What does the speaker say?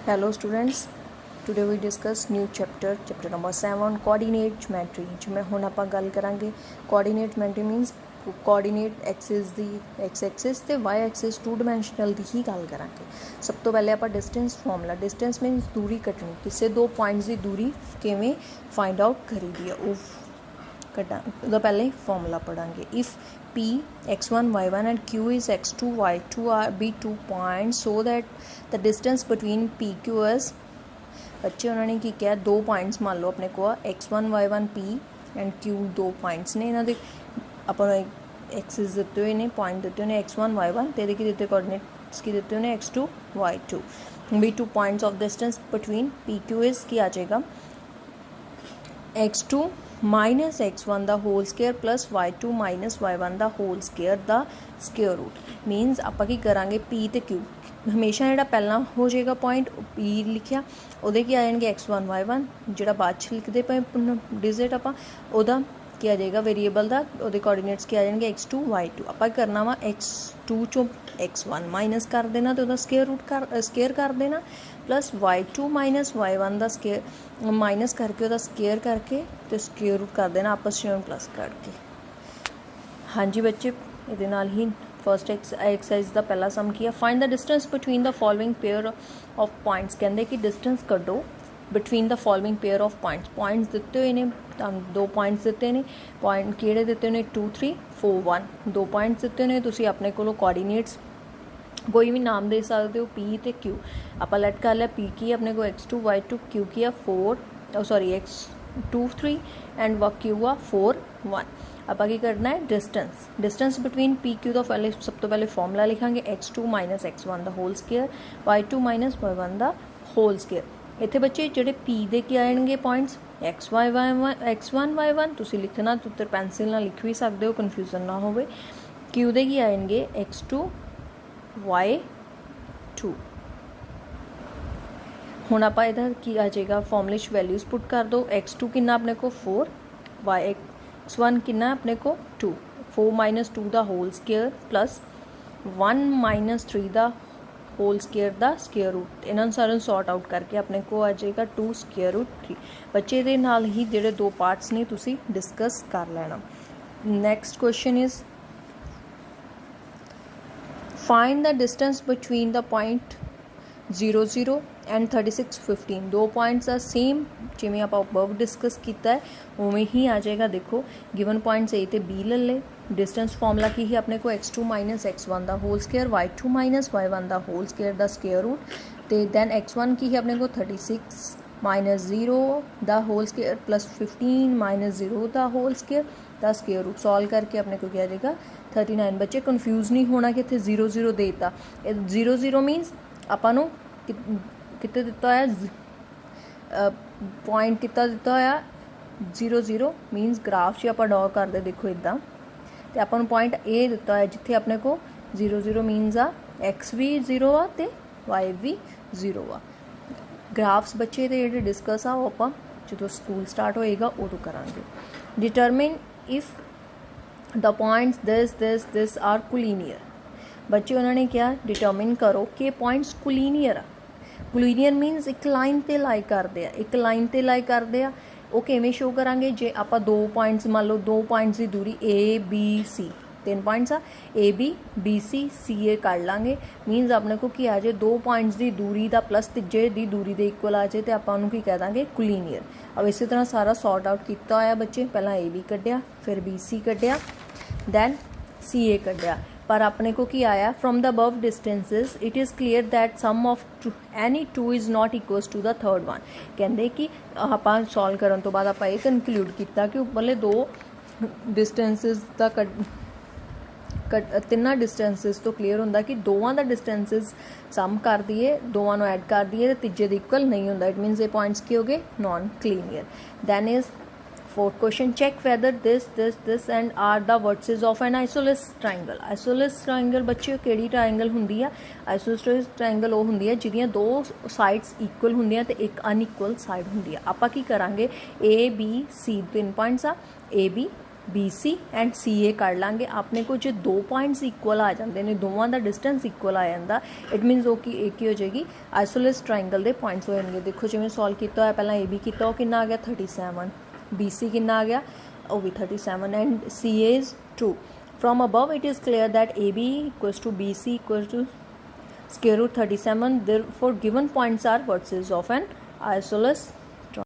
Hello students, today we discuss new chapter number 7 coordinate geometry। जिमें हुण आपां गल करांगे coordinate geometry means coordinate axis दी x axis ते y axis टू dimensional दी ही गल करांगे। सब तो पहले आपां distance formula, distance means दूरी कटनी, किसी दो पॉइंट्स की दूरी किवें फाइंड आउट करीदी है वो कटा तो पहले फॉर्मूला पढ़ांगे। If P x1 y1 and Q is x2 y2 are be 2 points so that the distance between PQ is बच्चे उन्होंने की किया दो पॉइंट्स मान लो अपने को x1 y1 P and Q दो पॉइंट्स ने इन्होंने अपन एक्सिस दिते हुए ने पॉइंट दिते हुए x1 y1 तेरे की दिते कोऑर्डिनेट्स की दिते हुए x2 y2 be 2 points of distance between PQ is की आ जाएगा x2 minus x1 the whole square plus y2 minus y1 the whole square the square root means आपां की करांगे P ते Q हमेशा जिहड़ा पहला हो जाएगा पॉइंट P लिखिया उहदे की आ जाएंगे x1 y1 जिहड़ा बाद च लिखदे पे डिजिट आपां उहदा की आ जाएगा वेरीएबल दा उहदे कोऑर्डिनेट्स की आ जाएंगे x2 y2 आपां करना वा x2 चों x1 माइनस कर देना तो उहदा स्केयर कर देना प्लस y2 माइनस y1 दा स्केयर माइनस करके उहदा स्केयर करके तो स्केयर रूट कर देना आपस में प्लस करके। हाँ जी बच्चे इहदे नाल ही फर्स्ट एक्सरसाइज का पहला सम किया find the distance between the following pair of points कहते कि डिस्टेंस कड्डो between the following pair of points दिते हुए ने दो पॉइंट्स दिते ने पॉइंट किहड़े दिते ने 2 3 4 1 दो पॉइंट्स दिते ने तुसीं अपने कोलों कोऑर्डिनेट्स कोई भी नाम दे सकते हो P ते Q आप लेट कर लिया P की अपने को x2 y2 Q की 4 सॉरी x2 3 एंड Q 4 1 आप की करना है डिस्टेंस बिटवीन पी क्यू का पहले सब तो पहले फॉर्मूला लिखांगे x2 minus x1 the whole square y2 minus y1 the whole square. इत्थे बच्चे जिहड़े p दे के आएंगे पॉइंट्स x1 y1 तुसीं लिखना तो उत्तर पेंसिल नाल लिख भी सकते हो कन्फ्यूजन ना होवे। q दे की आएंगे x2 y2 हुण आपां इधर की आ जाएगा फॉर्मूले च वैल्यूज पुट कर दो x2 कितना अपने को 4 x1 कितना अपने को 2 4 minus 2 the whole square plus 1 minus 3 the whole square the square root इन्होंने सारे सॉर्ट आउट करके अपने को आ जाएगा 2 स्केयर रूट 3। बच्चे दे नाल ही जिहड़े दो पार्ट्स ने तुसी डिस्कस कर लेना। Next question is find the distance between the point 0 0 and 36 15 दो पॉइंट्स आ सेम जिमें आप अबव डिस्कस किया है उमें ही आ जाएगा। देखो गिवन पॉइंट्स ए ते बी ले ले डिस्टेंस फॉर्मूला की ही अपने को x2 minus x1 the whole square y2 minus y1 the whole square the square root तो दैन x1 की ही अपने को 36 minus 0 the whole square plus 15 minus 0 the whole square the square root solve करके अपने को क्या आ जाएगा 39। बच्चे कन्फ्यूज नहीं होना कि इतने 0 0 देता 0 0 मीनस आपां कितने दिता है पॉइंट कितना दिता होया 0 0 मीनस ग्राफ च आप ड्रॉ करते देखो इदा तो अपन पॉइंट ए दिता है जिथे अपने को 0 0 मीनस आ x भी 0 आ ते y भी 0 आ। ग्राफ्स बच्चे दे जिहड़े डिस्कस आ वो आप जो स्कूल स्टार्ट होएगा उदों करांगे। Determine if the points this are collinear बच्चे उन्होंने क्या डिटरमिन करो कि पॉइंट्स कोलिनियर आ। कोलिनियर मीनस एक लाइन ते लाई करते हैं एक लाइन ते लाई करते हैं वो किवें शो करांगे जे आप दो पॉइंट्स मान लो दो पॉइंट्स की दूरी ए बी सी 3 पॉइंट्स आ A B B C C A कर लाँगे मीनस अपने को की आ जाए दो पॉइंट्स की दूरी का प्लस तीजे की दूरी के इक्वल आ जाए तो आप की कह देंगे कोलिनियर। अब इसी तरह सारा सॉर्ट आउट किया होया बच्चे पहला ए बी कढ़िया फिर बी सी कढ़िया दैन सी ए कढ़िया पर अपने को की आया from the above distances it is clear that sum of any two is not equals to the third one कहते कि आप सॉल्व करने तो बाद आप कनक्लूड किया कि उपरले दो डिस्टेंसिस का तिना डिस्टेंसिस तो क्लीयर होंदा कि दोवां दा डिस्टेंसिस सम कर दिए दोवां नूं ऐड कर दिए तो तीजे दे इक्वल नहीं होंदा इट मीनस ये पॉइंट्स की हो गए non collinear. Then is fourth question check whether this and are the vertices of an isosceles triangle. Isosceles triangle बच्चे केड़ी ट्रायंगल हुंदी है आइसोलेस ट्रायंगल वो हुंदी है जिहदियां दो साइड्स इक्वल हुंदियां ते एक अनइक्वल साइड हुंदी है। आपां की करांगे ए बी सी 3 पॉइंट्स आ A B BC and CA ਕੱਢ ਲਾਂਗੇ। ਆਪਣੇ ਕੋਲ ਜੇ 2 ਪੁਆਇੰਟਸ ਇਕੁਅਲ ਆ ਜਾਂਦੇ ਨੇ, ਦੋਵਾਂ ਦਾ ਡਿਸਟੈਂਸ ਇਕੁਅਲ ਆ ਜਾਂਦਾ, ਇਟ ਮੀਨਸ ਉਹ ਕੀ ਹੋ ਜਾਏਗੀ, ਆਈਸੋਲੇਸ ਟ੍ਰਾਇੰਗਲ ਦੇ ਪੁਆਇੰਟਸ ਹੋ ਜਾਣਗੇ। ਦੇਖੋ ਜਿਵੇਂ ਸੋਲਵ ਕੀਤਾ ਹੋਇਆ, ਪਹਿਲਾਂ AB ਕੀਤਾ, ਉਹ ਕਿੰਨਾ ਆ ਗਿਆ 37, BC ਕਿੰਨਾ ਆ ਗਿਆ, ਉਹ ਵੀ 37 and CA is 2। From above it is clear that AB equals to BC equals to square root 37, therefore given points are vertices of an isosceles